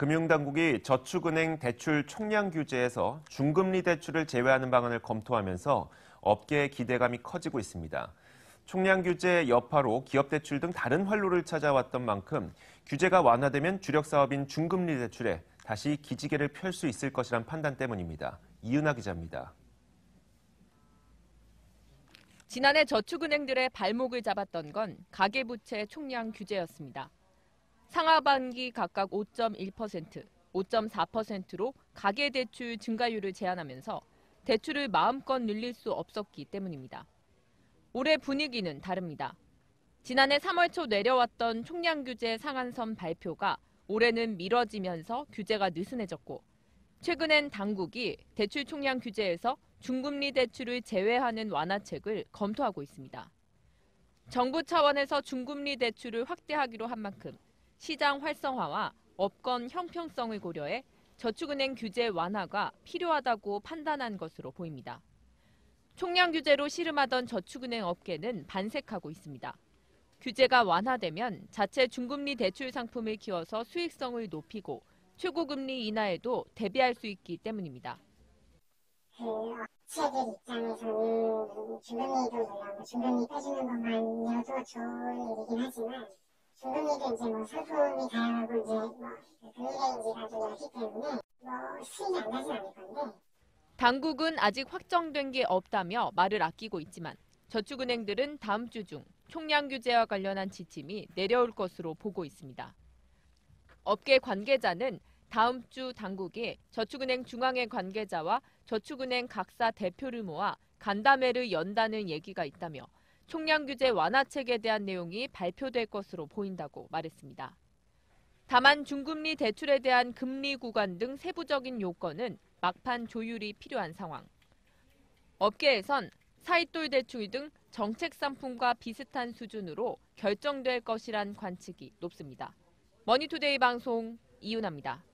금융당국이 저축은행 대출 총량 규제에서 중금리 대출을 제외하는 방안을 검토하면서 업계의 기대감이 커지고 있습니다. 총량 규제 여파로 기업 대출 등 다른 활로를 찾아왔던 만큼 규제가 완화되면 주력 사업인 중금리 대출에 다시 기지개를 펼 수 있을 것이란 판단 때문입니다. 이은하 기자입니다. 지난해 저축은행들의 발목을 잡았던 건 가계부채 총량 규제였습니다. 상하반기 각각 5.1%, 5.4%로 가계대출 증가율을 제한하면서 대출을 마음껏 늘릴 수 없었기 때문입니다. 올해 분위기는 다릅니다. 지난해 3월 초 내려왔던 총량 규제 상한선 발표가 올해는 미뤄지면서 규제가 느슨해졌고, 최근엔 당국이 대출 총량 규제에서 중금리 대출을 제외하는 완화책을 검토하고 있습니다. 정부 차원에서 중금리 대출을 확대하기로 한 만큼 시장 활성화와 업권 형평성을 고려해 저축은행 규제 완화가 필요하다고 판단한 것으로 보입니다. 총량 규제로 씨름하던 저축은행 업계는 반색하고 있습니다. 규제가 완화되면 자체 중금리 대출 상품을 키워서 수익성을 높이고 최고금리 인하에도 대비할 수 있기 때문입니다. 업체들 입장에서는 중금리도 올라오고 중금리 빼주는 것만이어도 좋은 일이긴 하지만 중금리도 이제 상품이 다양하고 이제 금리레인지가 좀 얇기 때문에 수익이 안 나진 않을 건데. 당국은 아직 확정된 게 없다며 말을 아끼고 있지만 저축은행들은 다음 주 중 총량 규제와 관련한 지침이 내려올 것으로 보고 있습니다. 업계 관계자는 다음 주 당국이 저축은행 중앙회 관계자와 저축은행 각사 대표를 모아 간담회를 연다는 얘기가 있다며 총량 규제 완화책에 대한 내용이 발표될 것으로 보인다고 말했습니다. 다만 중금리 대출에 대한 금리 구간 등 세부적인 요건은 막판 조율이 필요한 상황. 업계에선 사이돌 대출 등 정책 상품과 비슷한 수준으로 결정될 것이란 관측이 높습니다. 머니투데이 방송 이윤아입니다.